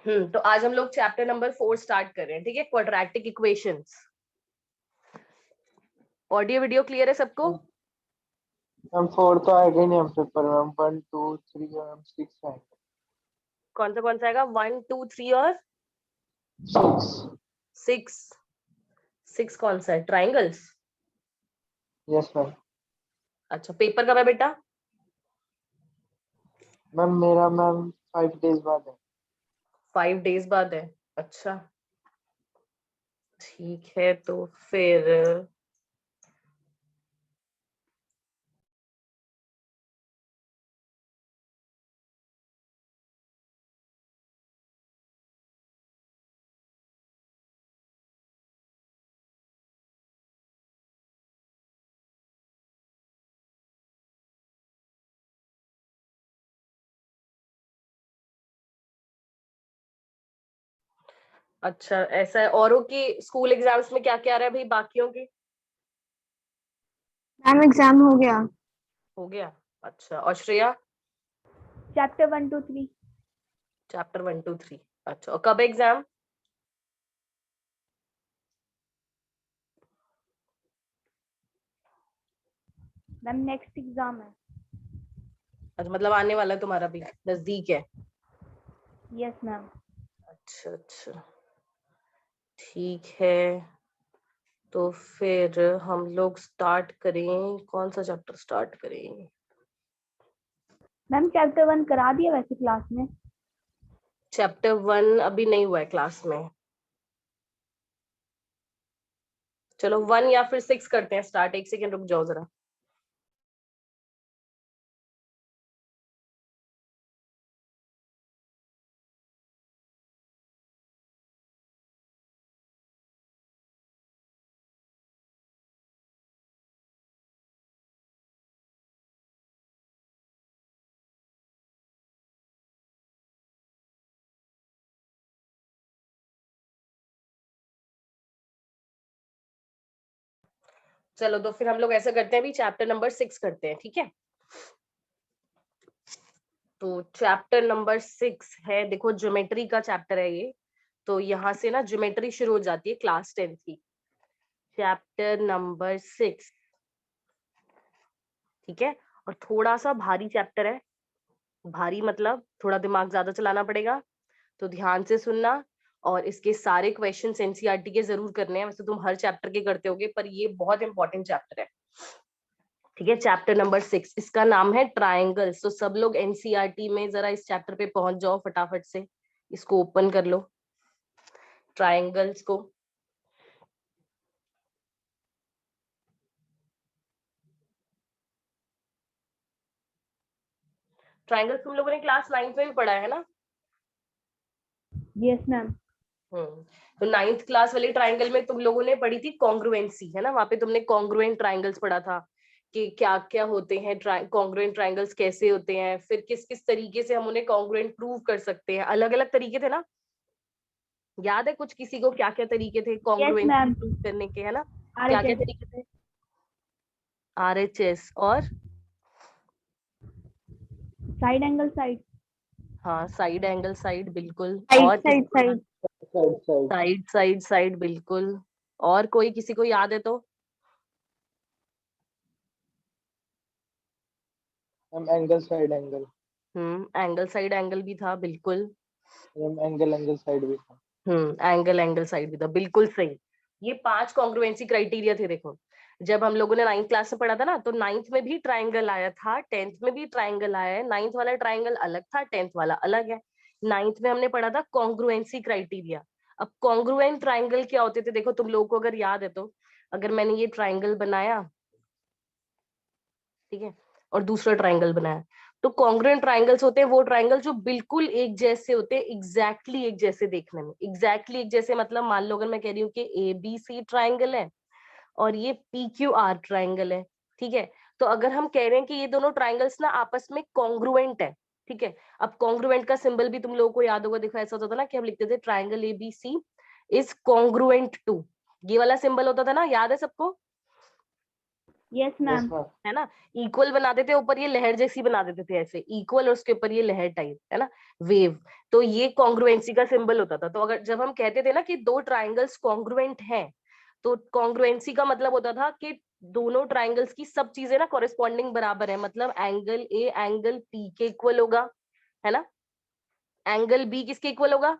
तो आज हम लोग चैप्टर नंबर 4 स्टार्ट कर रहे हैं, ठीक है। Quadratic equations. Audio video clear है सबको? मैम 4 तो आएगा ही नहीं हम पेपर में। मैम 1 2 3 और मैम 6 आएगा। कौन सा आएगा? 1 2 3 और 6। 6 कौन सा है? ट्राइंगल्स। Yes ma'am. अच्छा, पेपर कब है बेटा? मैम मेरा मैम 5 डेज बाद है। 5 डेज बाद है। अच्छा ठीक है, तो फिर अच्छा ऐसा है। औरों की स्कूल एग्जाम्स में क्या क्या आ रहा है भाई बाकियों की? मैम एग्जाम हो गया। हो गया। अच्छा, और श्रेया? चैप्टर 1 2 3। चैप्टर 1 2 3। अच्छा, और कब एग्जाम? मैम नेक्स्ट एग्जाम है। अच्छा, मतलब आने वाला है तुम्हारा भी, नजदीक है। Yes ma'am. अच्छा अच्छा, ठीक है। तो फिर हम लोग स्टार्ट करें, कौन सा चैप्टर स्टार्ट करें? मैम चैप्टर 1 करा दिया वैसे क्लास में। चैप्टर 1 अभी नहीं हुआ है क्लास में। चलो 1 या फिर 6 करते हैं स्टार्ट। एक सेकेंड रुक जाओ जरा। चलो तो फिर हम लोग ऐसा करते हैं, अभी चैप्टर नंबर 6 करते हैं, ठीक है। तो चैप्टर नंबर 6 है, देखो ज्योमेट्री का चैप्टर है ये। तो यहाँ से ना ज्योमेट्री शुरू हो जाती है क्लास 10 की। चैप्टर नंबर 6, ठीक है। और थोड़ा सा भारी चैप्टर है। भारी मतलब थोड़ा दिमाग ज्यादा चलाना पड़ेगा, तो ध्यान से सुनना। और इसके सारे क्वेश्चंस एनसीईआरटी के जरूर करने हैं। वैसे तुम हर चैप्टर के करते होगे, पर ये बहुत इंपॉर्टेंट चैप्टर है, ठीक है। चैप्टर नंबर 6, इसका नाम है ट्राइंगल्स। तो सब लोग एनसीईआरटी में जरा इस चैप्टर पे पहुंच जाओ फटाफट से। इसको ओपन कर लो, ट्राइंगल्स को। ट्राइंगल्स तुम लोगों ने क्लास 9th में भी पढ़ा है ना? Yes ma'am. तो 9th क्लास वाले ट्राइंगल में तुम लोगों ने पढ़ी थी कॉन्ग्रुएंसी, है ना? वहां पे तुमने कॉन्ग्रुएंट ट्राइंगल्स पढ़ा था कि क्या क्या होते हैं, कॉन्ग्रुएंट ट्राइंगल्स कैसे होते हैं, फिर किस किस तरीके से हम उन्हें कॉन्ग्रुएंट प्रूव कर सकते हैं। अलग अलग तरीके थे ना? याद है कुछ किसी को क्या क्या तरीके थे यस कॉन्ग्रुएंसी मैम। प्रूव करने के, है ना? क्या क्या आरएचएस। तरीके थे? आरएचएस और साइड एंगल साइड। हाँ, साइड एंगल साइड, बिल्कुल। साइड और side side. Side side side side, बिल्कुल। और कोई किसी को याद है तो? Ma'am angle side angle. Angle side angle भी था, बिल्कुल। मैम एंगल एंगल साइड भी था। एंगल एंगल साइड भी था, बिल्कुल सही। ये 5 कॉन्ग्रुएंसी क्राइटेरिया थे। देखो, जब हम लोगों ने 9th क्लास में पढ़ा था ना, तो 9th में भी ट्राइंगल आया था, 10th में भी ट्राइंगल आया है। 9th वाला ट्राइंगल अलग था, 10th वाला अलग है। 9th में हमने पढ़ा था कॉन्ग्रुएंसी क्राइटेरिया। अब कॉन्ग्रुएंट ट्राइंगल क्या होते थे, देखो तुम लोगों को अगर याद है तो, अगर मैंने ये ट्राइंगल बनाया, ठीक है, और दूसरा ट्राइंगल बनाया, तो कॉन्ग्रुएंट ट्राइंगल्स होते हैं वो ट्राइंगल जो बिल्कुल एक जैसे होते हैं, एग्जैक्टली एक जैसे देखने में। एग्जैक्टली एक जैसे मतलब, मान लो अगर मैं कह रही हूँ कि ABC ट्राइंगल है और ये PQR ट्राइंगल है, ठीक है। तो अगर हम कह रहे हैं कि ये दोनों ट्राइंगल्स ना आपस में कॉन्ग्रुएंट है, ठीक है। अब कॉन्ग्रुएंट का सिंबल भी तुम लोगों को याद होगा, देखो ऐसा होता था ना कि हम लिखते थे triangle ABC is congruent to, ये वाला सिंबल होता था ना, याद है सबको? Yes yes ma'am. मैम। है ना, इक्वल बना देते हैं, ऊपर ये लहर जैसी बना देते थे ऐसे इक्वल, और उसके ऊपर ये लहर टाइप, है ना, वेव। तो ये कॉन्ग्रुएंसी का सिंबल होता था। तो अगर जब हम कहते थे ना कि दो ट्राइंगल्स कॉन्ग्रुएंट हैं, तो कॉन्ग्रुएंसी का मतलब होता था कि दोनों ट्राइंगल्स की सब चीजें ना कॉरेस्पॉन्डिंग बराबर है, मतलब एंगल ए एंगल पी के इक्वल होगा, है ना, एंगल बी किसके इक्वल होगा,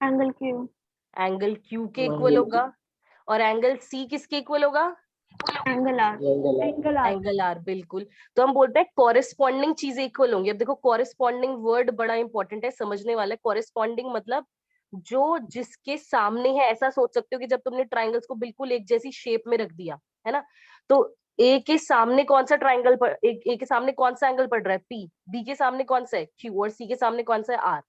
एंगल क्यू। एंगल क्यू के इक्वल होगा, और एंगल सी किसके इक्वल होगा, angle R. Angle R. Angle R, बिल्कुल। तो हम बोलते हैं कॉरेस्पॉन्डिंग चीजें इक्वल होंगी। अब देखो कॉरेस्पॉन्डिंग वर्ड बड़ा इंपॉर्टेंट है, समझने वाला है। कॉरेस्पॉन्डिंग मतलब जो जिसके सामने है, ऐसा सोच सकते हो कि जब तुमने ट्राइंगल्स को बिल्कुल एक जैसी शेप में रख दिया, है ना, तो ए के सामने कौन सा ट्राइंगल पर ए के सामने कौन सा एंगल पड़ रहा है, पी, बी के सामने कौन सा है, क्यू, और सी के सामने कौन सा है, आर।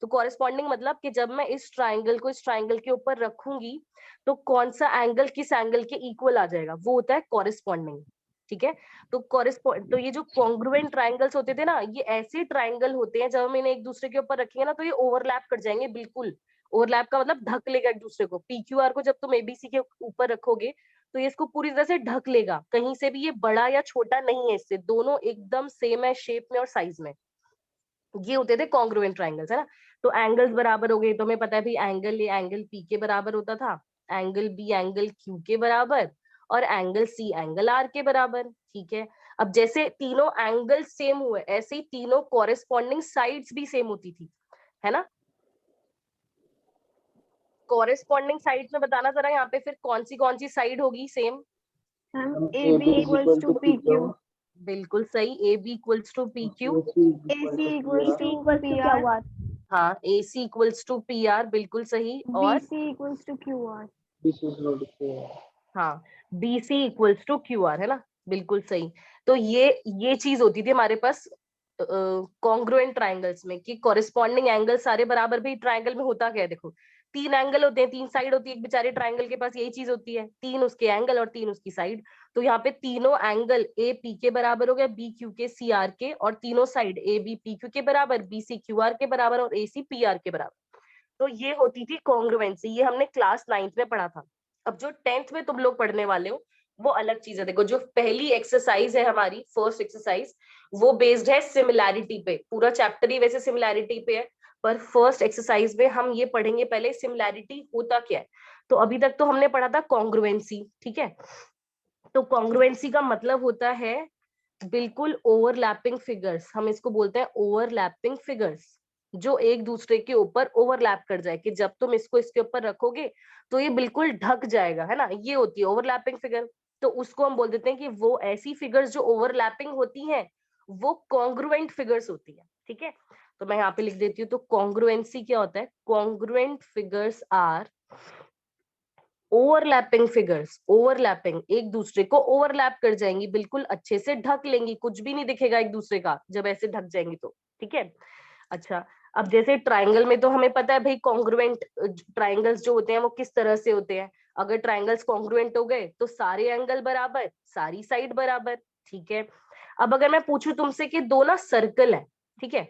तो कॉरेस्पॉन्डिंग मतलब कि जब मैं इस ट्राइंगल को इस ट्राइंगल के ऊपर रखूंगी, तो कौन सा एंगल किस एंगल के इक्वल आ जाएगा, वो होता है कॉरेस्पॉन्डिंग। ठीक है, तो ये जो कॉन्ग्रुएंट ट्राइंगल्स होते थे ना, ये ऐसे ट्राइंगल होते हैं जब हम इन्हें एक दूसरे के ऊपर रखेंगे ना, तो ये ओवरलैप कर जाएंगे, बिल्कुल। ओवरलैप का मतलब ढक लेगा एक दूसरे को। पीक्यूआर को जब तुम एबीसी के ऊपर रखोगे, तो ये इसको पूरी तरह से ढक लेगा, कहीं से भी ये बड़ा या छोटा नहीं है इससे, दोनों एकदम सेम है शेप में और साइज में। ये होते थे कॉन्ग्रुएंट ट्राइंगल्स, है ना। तो एंगल्स बराबर हो गए, तो हमें पता है भाई एंगल ए एंगल पी के बराबर होता था, एंगल बी एंगल क्यू के बराबर, और एंगल सी एंगल आर के बराबर। ठीक है, अब जैसे तीनों एंगल सेम हुए, ऐसे ही तीनों कॉरेस्पॉन्डिंग साइड्स भी सेम होती थी, है ना। कॉरेस्पॉन्डिंग साइड्स में बताना जरा यहाँ पे फिर कौन सी साइड होगी same. A B equals to P Q. बिल्कुल सही, A B equals to P Q. AC equals to क्या हुआ? हाँ, A C equals to P R, बिल्कुल सही। और BC equals to Q R. हाँ, B C equals to Q R, है ना, बिल्कुल सही। तो ये चीज होती थी हमारे पास कॉन्ग्रुएंट ट्राइंगल्स में, कि कॉरेस्पॉन्डिंग एंगल सारे बराबर। भी ट्राइंगल में होता क्या है, देखो, तीन एंगल होते हैं, तीन साइड होती है, एक बेचारे ट्राइंगल के पास यही चीज होती है, तीन उसके एंगल और तीन उसकी साइड। तो यहाँ पे तीनों एंगल ए पी के बराबर हो गया, बी क्यू के सी आर के, और तीनों side A B P Q के बराबर, बी सी क्यू आर के बराबर, और ए सी पी आर के बराबर। तो ये होती थी कॉन्ग्रुएंसी, ये हमने क्लास 9th में पढ़ा था। अब जो 10th में तुम लोग पढ़ने वाले हो, वो अलग चीज है। देखो, जो पहली एक्सरसाइज है हमारी, फर्स्ट एक्सरसाइज, वो बेस्ड है सिमिलैरिटी पे। पूरा चैप्टर ही वैसे सिमिलैरिटी पे है, पर फर्स्ट एक्सरसाइज में हम ये पढ़ेंगे पहले सिमिलैरिटी होता क्या है। तो अभी तक तो हमने पढ़ा था कॉन्ग्रुएंसी, ठीक है। तो कॉन्ग्रुएंसी का मतलब होता है बिल्कुल ओवरलैपिंग फिगर्स, हम इसको बोलते हैं ओवरलैपिंग फिगर्स, जो एक दूसरे के ऊपर ओवरलैप कर जाए, कि जब तुम इसको इसके ऊपर रखोगे तो ये बिल्कुल ढक जाएगा, है ना, ये होती है ओवरलैपिंग फिगर। तो उसको हम बोल देते हैं कि वो ऐसी फिगर्स जो ओवरलैपिंग होती हैं, वो कॉन्ग्रुएंट फिगर्स होती है। ठीक है, तो मैं यहाँ पे लिख देती हूँ। तो कॉन्ग्रुएंसी क्या होता है, congruent figures are overlapping figures, overlapping, एक दूसरे को ओवरलैप कर जाएंगी, बिल्कुल अच्छे से ढक लेंगी, कुछ भी नहीं दिखेगा एक दूसरे का जब ऐसे ढक जाएंगी तो। ठीक है, अच्छा, अब जैसे ट्राइंगल में तो हमें पता है भाई कॉन्ग्रुएंट ट्राइंगल्स जो होते हैं वो किस तरह से होते हैं। अगर ट्राइंगल्स कॉन्ग्रुएंट हो गए तो सारे एंगल बराबर, सारी साइड बराबर। ठीक है, अब अगर मैं पूछूं तुमसे कि दो ना सर्कल है, ठीक है,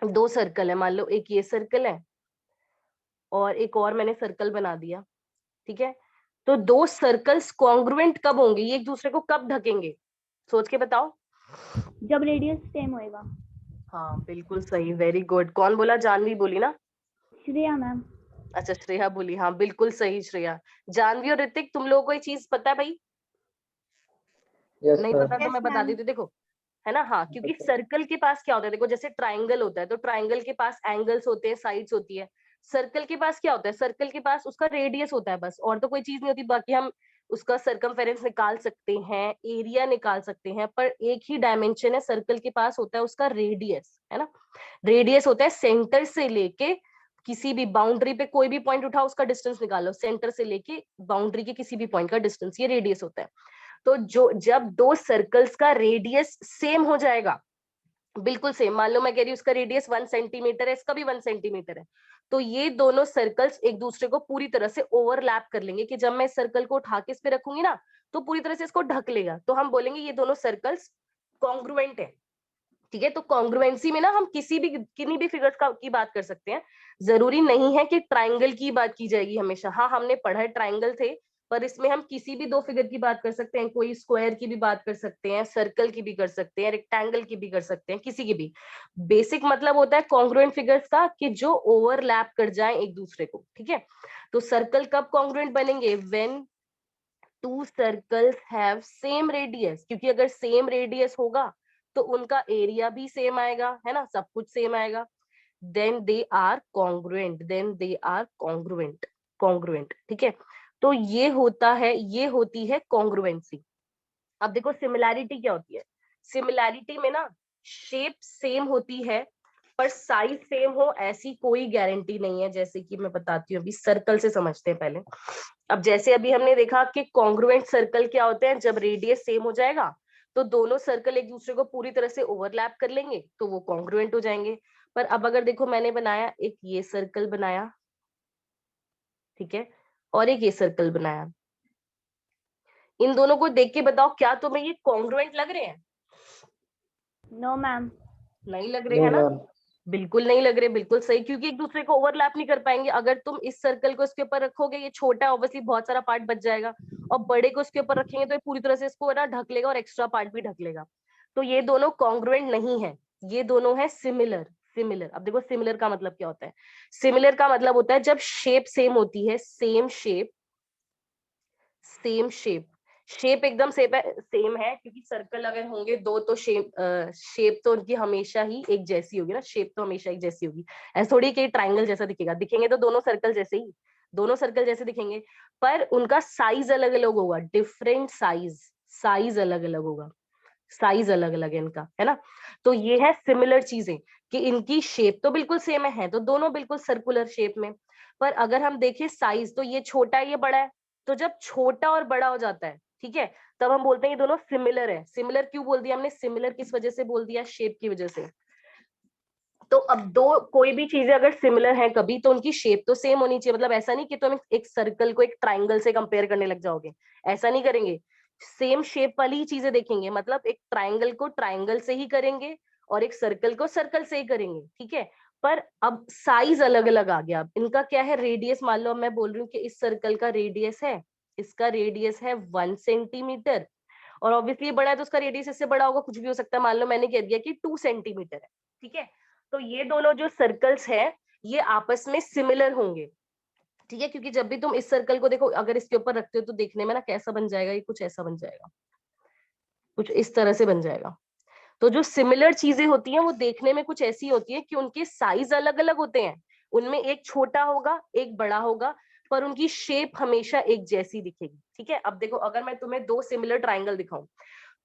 दो सर्कल है, मान लो एक ये सर्कल है और एक और मैंने सर्कल बना दिया, ठीक है, तो दो सर्कल्स कॉन्ग्रुएंट कब होंगे, ये एक दूसरे को कब ढकेंगे, सोच के बताओ। जब रेडियस सेम होएगा। हाँ, बिल्कुल सही, वेरी गुड। कौन बोला, जानवी बोली ना। श्रेया मैम। अच्छा, श्रेया बोली, हाँ बिल्कुल सही श्रेया। जानवी और ऋतिक, तुम लोगों को ये चीज पता है भाई, नहीं पता तो मैं बता देती हूँ, देखो, है ना, हाँ, क्योंकि सर्कल के पास क्या होता है, देखो जैसे ट्राइंगल होता है तो ट्राइंगल के पास एंगल्स होते हैं, साइड्स होती है। सर्कल के पास क्या होता है, सर्कल के पास उसका रेडियस होता है बस, और तो कोई चीज नहीं होती। बाकी हम उसका सरकमफेरेंस निकाल सकते हैं, एरिया निकाल सकते हैं, पर एक ही डायमेंशन है सर्कल के पास, होता है उसका रेडियस, है ना। रेडियस होता है सेंटर से लेके किसी भी बाउंड्री पे, कोई भी पॉइंट उठाओ उसका डिस्टेंस निकालो, सेंटर से लेके बाउंड्री के किसी भी पॉइंट का डिस्टेंस, ये रेडियस होता है। तो जो जब दो सर्कल्स का रेडियस सेम हो जाएगा, बिल्कुल सेम, मान लो मैं कह रही हूँ उसका रेडियस 1 सेंटीमीटर है, इसका भी 1 सेंटीमीटर है, तो ये दोनों सर्कल्स एक दूसरे को पूरी तरह से ओवरलैप कर लेंगे, कि जब मैं इस सर्कल को उठा के इस पे रखूंगी ना, तो पूरी तरह से इसको ढक लेगा, तो हम बोलेंगे ये दोनों सर्कल्स कॉन्ग्रुएंट है। ठीक है, तो कॉन्ग्रुएंसी में ना हम किसी भी किन्हीं भी फिगर्स की बात कर सकते हैं, जरूरी नहीं है कि ट्राइंगल की बात की जाएगी हमेशा। हाँ, हमने पढ़ा है ट्राइंगल थे, पर इसमें हम किसी भी दो फिगर की बात कर सकते हैं, कोई स्क्वायर की भी बात कर सकते हैं, सर्कल की भी कर सकते हैं, रेक्टेंगल की भी कर सकते हैं, किसी की भी। बेसिक मतलब होता है कॉन्ग्रुएंट फिगर्स का कि जो ओवरलैप कर जाए एक दूसरे को, ठीक है। तो सर्कल कब कॉन्ग्रुएंट बनेंगे? When to circles have same radius, क्योंकि अगर सेम रेडियस होगा तो उनका एरिया भी सेम आएगा, है ना, सब कुछ सेम आएगा। Then they are congruent, then they are congruent, congruent, ठीक है। तो ये होता है, ये होती है कॉन्ग्रुएंसी। अब देखो सिमिलैरिटी क्या होती है। सिमिलैरिटी में ना शेप सेम होती है पर साइज सेम हो ऐसी कोई गारंटी नहीं है। जैसे कि मैं बताती हूँ, अभी सर्कल से समझते हैं पहले। अब जैसे अभी हमने देखा कि कॉन्ग्रुएंट सर्कल क्या होते हैं, जब रेडियस सेम हो जाएगा तो दोनों सर्कल एक दूसरे को पूरी तरह से ओवरलैप कर लेंगे तो वो कॉन्ग्रुएंट हो जाएंगे। पर अब अगर देखो मैंने बनाया एक ये सर्कल बनाया, ठीक है, और एक ये सर्कल बनाया, इन दोनों को देख के बताओ क्या तुम्हें ये कॉन्ग्रुएंट लग रहे हैं? No ma'am. नहीं लग रहे हैं ना, बिल्कुल नहीं लग रहे, बिल्कुल सही, क्योंकि एक दूसरे को ओवरलैप नहीं कर पाएंगे। अगर तुम इस सर्कल को इसके ऊपर रखोगे, ये छोटा है ऑब्वियसली बहुत सारा पार्ट बच जाएगा, और बड़े को इसके ऊपर रखेंगे तो ये पूरी तरह से इसको ना ढक लेगा और एक्स्ट्रा पार्ट भी ढक लेगा। तो ये दोनों कॉन्ग्रुएंट नहीं है, ये दोनों है सिमिलर। सिमिलर, अब देखो सिमिलर का मतलब क्या होता है। सिमिलर का मतलब होता है जब शेप सेम होती है, same shape, same shape, shape एकदम सेम है, क्योंकि सर्कल अगर होंगे दो तो शेप तो उनकी हमेशा ही एक जैसी होगी ना, शेप तो हमेशा एक जैसी होगी। ऐसा थोड़ी कि ट्रायंगल जैसा दिखेगा, दिखेंगे तो दोनों सर्कल जैसे ही, दोनों सर्कल जैसे दिखेंगे, पर उनका साइज अलग अलग होगा, डिफरेंट साइज, साइज अलग अलग होगा, साइज अलग अलग है इनका, है ना। तो ये है सिमिलर चीजें कि इनकी शेप तो बिल्कुल सेम है तो दोनों बिल्कुल सर्कुलर शेप में, पर अगर हम देखें साइज तो ये छोटा है ये बड़ा है। तो जब छोटा और बड़ा हो जाता है, ठीक है, तब हम बोलते हैं ये दोनों सिमिलर है। सिमिलर क्यों बोल दिया हमने? सिमिलर किस वजह से बोल दिया? शेप की वजह से। तो अब दो कोई भी चीजें अगर सिमिलर है कभी तो उनकी शेप तो सेम होनी चाहिए। मतलब ऐसा नहीं कि तुम एक सर्कल को एक ट्राइंगल से कंपेयर करने लग जाओगे, ऐसा नहीं करेंगे, सेम शेप वाली ही चीजें देखेंगे। मतलब एक ट्राइंगल को ट्राइंगल से ही करेंगे और एक सर्कल को सर्कल से ही करेंगे, ठीक है। पर अब साइज अलग अलग आ गया। अब इनका क्या है, रेडियस, मान लो मैं बोल रही हूँ कि इस सर्कल का रेडियस है, इसका रेडियस है 1 सेंटीमीटर, और ऑब्वियसली बड़ा है तो उसका रेडियस इससे बड़ा होगा, कुछ भी हो सकता है। मान लो मैंने कह दिया कि 2 सेंटीमीटर है, ठीक है। तो ये दोनों जो सर्कल्स हैं ये आपस में सिमिलर होंगे, ठीक है, क्योंकि जब भी तुम इस सर्कल को देखो अगर इसके ऊपर रखते हो तो देखने में ना कैसा बन जाएगा, ये कुछ ऐसा बन जाएगा, कुछ इस तरह से बन जाएगा। तो जो सिमिलर चीजें होती हैं वो देखने में कुछ ऐसी होती है कि उनके साइज अलग अलग होते हैं, उनमें एक छोटा होगा एक बड़ा होगा, पर उनकी शेप हमेशा एक जैसी दिखेगी, ठीक है। अब देखो अगर मैं तुम्हें दो सिमिलर ट्राइंगल दिखाऊं,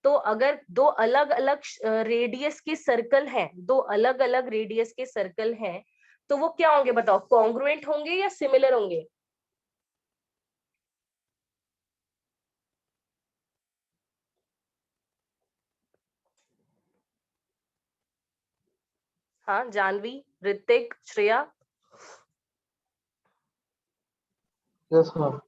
तो अगर दो अलग अलग रेडियस के सर्कल हैं, दो अलग अलग रेडियस के सर्कल हैं, तो वो क्या होंगे बताओ, कॉन्ग्रुएंट होंगे या सिमिलर होंगे? हाँ, जानवी, ऋतिक, श्रेया, यस मैम।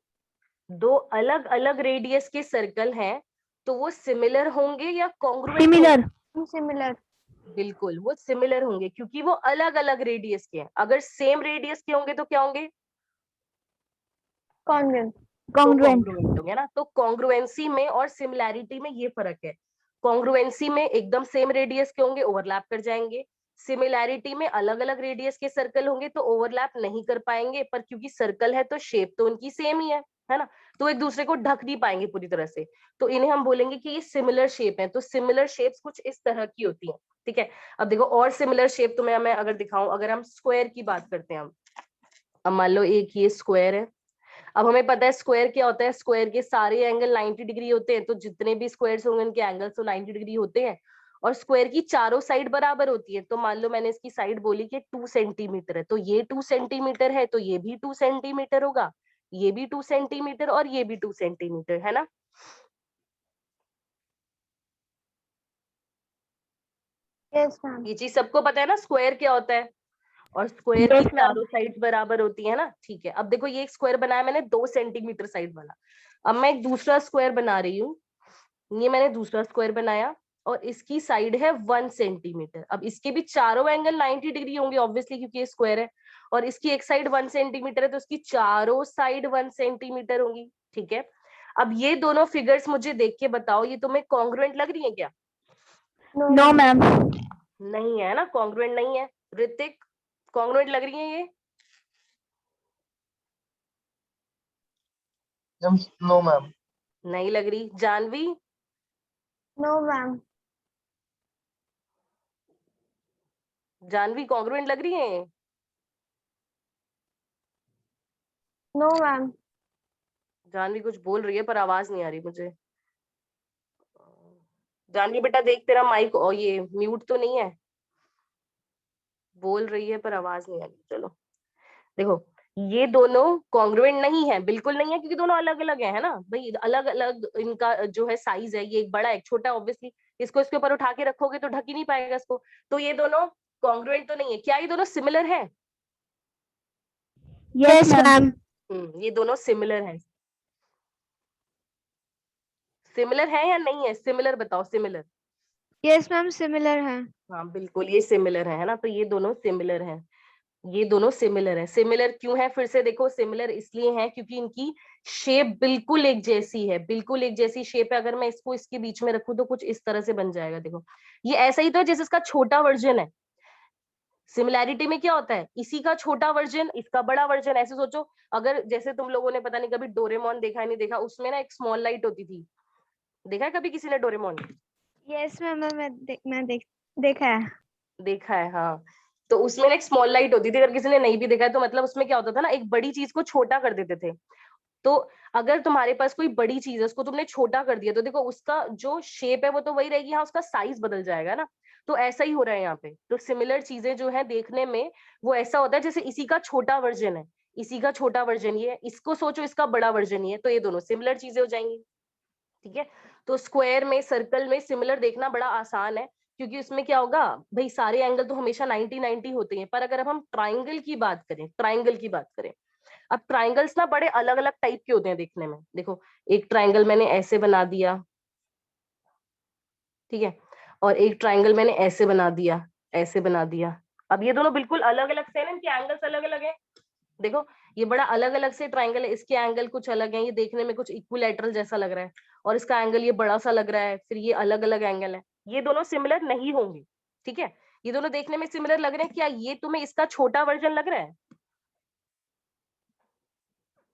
दो अलग अलग रेडियस के सर्कल हैं तो वो सिमिलर होंगे या कॉन्ग्रुएंट? सिमिलर। सिमिलर। बिल्कुल वो सिमिलर होंगे, क्योंकि वो अलग अलग रेडियस के हैं। अगर सेम रेडियस के होंगे तो क्या होंगे? कॉन्ग्रुएंट। कॉन्ग्रुएंट। होंगे ना। तो कॉन्ग्रुएंसी में और सिमिलैरिटी में ये फर्क है। कॉन्ग्रुएंसी में एकदम सेम रेडियस के होंगे, ओवरलैप कर जाएंगे। सिमिलैरिटी में अलग अलग रेडियस के सर्कल होंगे तो ओवरलैप नहीं कर पाएंगे, पर क्योंकि सर्कल है तो शेप तो उनकी सेम ही है ना, तो एक दूसरे को ढक नहीं पाएंगे पूरी तरह से। तो इन्हें हम बोलेंगे कि ये सिमिलर शेप है। तो सिमिलर शेप्स कुछ इस तरह की होती हैं, ठीक है। अब देखो और सिमिलर शेप तुम्हें मैं अगर दिखाऊं, अगर हम स्क्वायर की बात करते हैं, अब मान लो एक ये स्क्वायर है। अब हमें पता है स्क्वायर क्या होता है, स्क्वायर के सारे एंगल 90 डिग्री होते हैं, तो जितने भी स्क्वायर्स होंगे उनके एंगल्स तो 90 डिग्री होते हैं, और स्क्वायर की चारों साइड बराबर होती है। तो मान लो मैंने इसकी साइड बोली कि 2 सेंटीमीटर है, तो ये 2 सेंटीमीटर है तो ये भी 2 सेंटीमीटर होगा, ये भी 2 सेंटीमीटर और ये भी 2 सेंटीमीटर, है ना। Yes ma'am. ये चीज सबको पता है ना स्क्वायर क्या होता है, और स्क्वायर की Yes, ma'am. चारों साइड बराबर होती है ना, ठीक है। अब देखो ये एक स्क्वायर बनाया मैंने 2 सेंटीमीटर साइड वाला। अब मैं एक दूसरा स्क्वायर बना रही हूँ, ये मैंने दूसरा स्क्वायर बनाया और इसकी साइड है 1 सेंटीमीटर। अब इसके भी चारों एंगल 90 डिग्री होंगे ऑब्वियसली, क्योंकि ये स्क्वायर है, और इसकी एक साइड 1 सेंटीमीटर है, तो इसकी चारों साइड 1 सेंटीमीटर होंगी। ठीक है, अब ये दोनों फिगर्स मुझे देख के बताओ, ये तुम्हें कॉन्ग्रुएंट लग रही है क्या? No ma'am. नहीं है ना, कॉन्ग्रुएंट नहीं है। ऋतिक, कॉन्ग्रुएंट लग रही है ये? No ma'am. नहीं लग रही। Janvi? No ma'am. Janvi, congruent लग रही है? No ma'am. जानवी कुछ बोल रही है पर आवाज नहीं आ रही मुझे। जानवी बेटा देख, तेरा माइक और ये म्यूट तो नहीं है? बोल रही है पर आवाज नहीं आ रही। चलो देखो, ये दोनों कॉन्ग्रुएंट नहीं है, बिल्कुल नहीं है, क्योंकि दोनों अलग अलग है ना भाई, अलग अलग इनका जो है साइज है, ये एक बड़ा एक छोटा, ऑब्वियसली इसको इसके ऊपर उठा के रखोगे तो ढक ही नहीं पाएगा इसको। तो ये दोनों कॉन्ग्रुएंट तो नहीं है। क्या ये दोनों सिमिलर है? Yes ma'am. ये दोनों सिमिलर है। सिमिलर है या नहीं है? सिमिलर बताओ, सिमिलर। यस मैम, सिमिलर है। हाँ बिल्कुल, ये सिमिलर है ना, तो ये दोनों सिमिलर हैं। ये दोनों सिमिलर है। सिमिलर क्यों है? फिर से देखो, सिमिलर इसलिए है क्योंकि इनकी शेप बिल्कुल एक जैसी है, बिल्कुल एक जैसी शेप है। अगर मैं इसको इसके बीच में रखूं तो कुछ इस तरह से बन जाएगा। देखो, ये ऐसा ही तो है जैसे इसका छोटा वर्जन है। सिमिलैरिटी में क्या होता है, इसी का छोटा वर्जन, इसका बड़ा वर्जन। ऐसे सोचो, अगर जैसे तुम लोगों ने पता नहीं कभी डोरेमोन देखा है नहीं देखा, उसमें ना एक स्मॉल लाइट होती थी। देखा है कभी किसी ने डोरेमोन? यस मैम, देखा है। देखा है, हाँ। तो उसमें ना एक स्मॉल लाइट होती थी, अगर किसी ने नहीं भी देखा है तो मतलब उसमें क्या होता था ना, एक बड़ी चीज को छोटा कर देते थे। तो अगर तुम्हारे पास कोई बड़ी चीज है, उसको तुमने छोटा कर दिया, तो देखो उसका जो शेप है वो तो वही रहेगी, हाँ उसका साइज बदल जाएगा ना। तो ऐसा ही हो रहा है यहाँ पे। तो सिमिलर चीजें जो है देखने में वो ऐसा होता है जैसे इसी का छोटा वर्जन है, इसी का छोटा वर्जन ये है, इसको सोचो इसका बड़ा वर्जन ये है, तो ये दोनों सिमिलर चीजें हो जाएंगी। ठीक है, तो स्क्वायर में, सर्कल में सिमिलर देखना बड़ा आसान है, क्योंकि उसमें क्या होगा भाई, सारे एंगल तो हमेशा 90-90 होते हैं। पर अगर अब हम ट्राइंगल की बात करें, ट्राइंगल की बात करें, अब ट्राइंगल्स ना बड़े अलग अलग टाइप के होते हैं देखने में। देखो, एक ट्राइंगल मैंने ऐसे बना दिया, ठीक है, और एक ट्राइंगल मैंने ऐसे बना दिया, ऐसे बना दिया। अब ये दोनों बिल्कुल अलग अलग से हैं, इनके एंगल्स अलग अलग हैं। देखो, ये बड़ा अलग अलग से ट्राइंगल है, इसके एंगल कुछ अलग हैं, ये देखने में कुछ इक्विलैटरल जैसा लग रहा है, और इसका एंगल ये बड़ा सा लग रहा है, फिर ये अलग अलग एंगल है। ये दोनों सिमिलर नहीं होंगे। ठीक है, ये दोनों देखने में सिमिलर लग रहे हैं, क्या ये तुम्हें इसका छोटा वर्जन लग रहा है?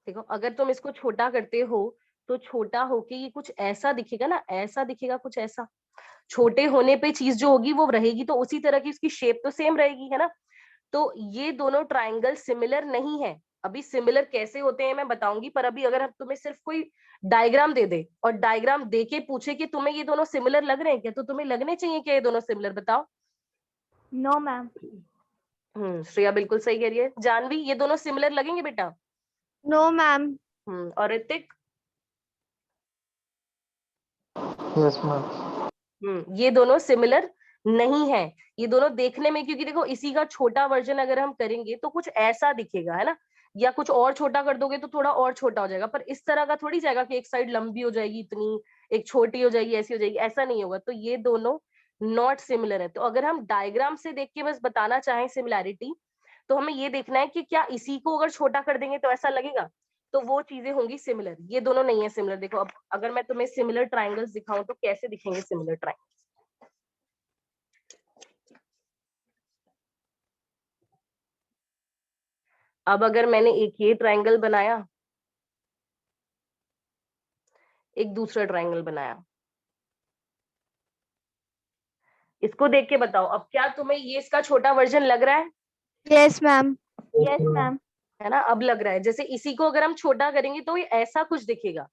देखो, अगर तुम इसको छोटा करते हो तो छोटा होके ये कुछ ऐसा दिखेगा ना, ऐसा दिखेगा कुछ ऐसा। छोटे होने पे चीज जो होगी वो रहेगी तो उसी तरह की, उसकी शेप तो सेम रहेगी, है ना। तो ये दोनों ट्राइंगल सिमिलर नहीं है। अभी सिमिलर कैसे होते हैं मैं बताऊंगी, पर अभी अगर हम तुम्हें सिर्फ कोई डायग्राम दे दे और डायग्राम दे के पूछे कि तुम्हें ये दोनों सिमिलर लग रहे हैं क्या, तो तुम्हें लगने चाहिए क्या ये दोनों सिमिलर? बताओ। No ma'am. श्रेया बिल्कुल सही कह रही है। जानवी, ये दोनों सिमिलर लगेंगे बेटा? No ma'am. और ऋतिक? Yes ma'am. ये दोनों सिमिलर नहीं है। ये दोनों देखने में, क्योंकि देखो इसी का छोटा वर्जन अगर हम करेंगे तो कुछ ऐसा दिखेगा, है ना, या कुछ और छोटा कर दोगे तो थोड़ा और छोटा हो जाएगा, पर इस तरह का थोड़ी जाएगा कि एक साइड लंबी हो जाएगी इतनी, एक छोटी हो जाएगी, ऐसी हो जाएगी, ऐसा नहीं होगा। तो ये दोनों नॉट सिमिलर है। तो अगर हम डायग्राम से देख के बस बताना चाहें सिमिलैरिटी, तो हमें ये देखना है कि क्या इसी को अगर छोटा कर देंगे तो ऐसा लगेगा, तो वो चीजें होंगी सिमिलर। ये दोनों नहीं है सिमिलर। देखो, अब अगर मैं तुम्हें सिमिलर ट्राइंगल्स दिखाऊं तो कैसे दिखेंगे सिमिलर ट्राइंगल्स? अब अगर मैंने एक ये ट्राइंगल बनाया, एक दूसरा ट्राइंगल बनाया, इसको देख के बताओ अब क्या तुम्हें ये इसका छोटा वर्जन लग रहा है? Yes ma'am. Yes ma'am. है ना, अब लग रहा है। जैसे इसी को अगर हम छोटा करेंगे तो ये ऐसा कुछ दिखेगा।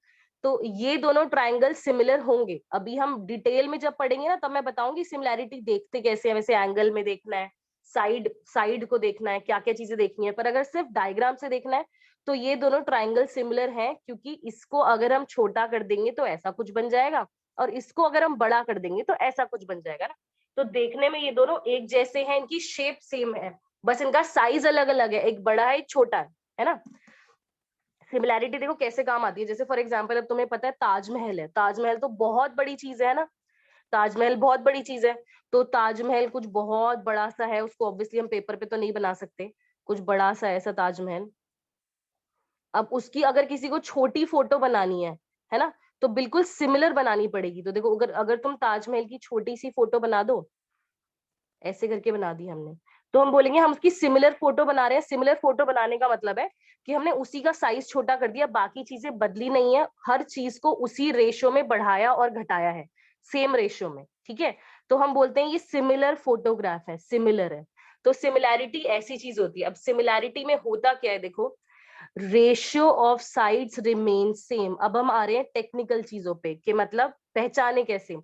तो ये दोनों ट्राइंगल सिमिलर होंगे। अभी हम डिटेल में जब पढ़ेंगे ना तब मैं बताऊंगी सिमिलैरिटी देखते कैसे है। वैसे एंगल में देखना है, साइड साइड को देखना है, क्या क्या चीजें देखनी है, पर अगर सिर्फ डायग्राम से देखना है तो ये दोनों ट्राइंगल सिमिलर हैं, क्योंकि इसको अगर हम छोटा कर देंगे तो ऐसा कुछ बन जाएगा, और इसको अगर हम बड़ा कर देंगे तो ऐसा कुछ बन जाएगा ना। तो देखने में ये दोनों एक जैसे हैं, इनकी शेप सेम है, बस इनका साइज अलग अलग है, एक बड़ा है एक छोटा है ना। सिमिलैरिटी देखो कैसे काम आती है। जैसे फॉर एग्जांपल अब तुम्हें पता है ताजमहल है, ताजमहल तो बहुत बड़ी चीज है ना, ताजमहल बहुत बड़ी चीज है, तो ताजमहल कुछ बहुत बड़ा सा है, उसको ऑब्वियसली हम पेपर पे तो नहीं बना सकते, कुछ बड़ा सा ऐसा ताजमहल। अब उसकी अगर किसी को छोटी फोटो बनानी है ना, तो बिल्कुल सिमिलर बनानी पड़ेगी। तो देखो अगर अगर तुम ताजमहल की छोटी सी फोटो बना दो, ऐसे करके बना दी हमने, तो हम बोलेंगे हम उसकी सिमिलर फोटो बना रहे हैं। सिमिलर फोटो बनाने का मतलब है कि हमने उसी का साइज छोटा कर दिया, बाकी चीजें बदली नहीं है, हर चीज को उसी रेशो में बढ़ाया और घटाया है, सेम रेशो में, ठीक है। तो हम बोलते हैं ये सिमिलर फोटोग्राफ है, सिमिलर है। तो सिमिलैरिटी ऐसी चीज होती है। अब सिमिलैरिटी में होता क्या है, देखो ratio of sides remain same. अब हम आ रहे हैं टेक्निकल चीजों पे कि मतलब पहचाने कैसे।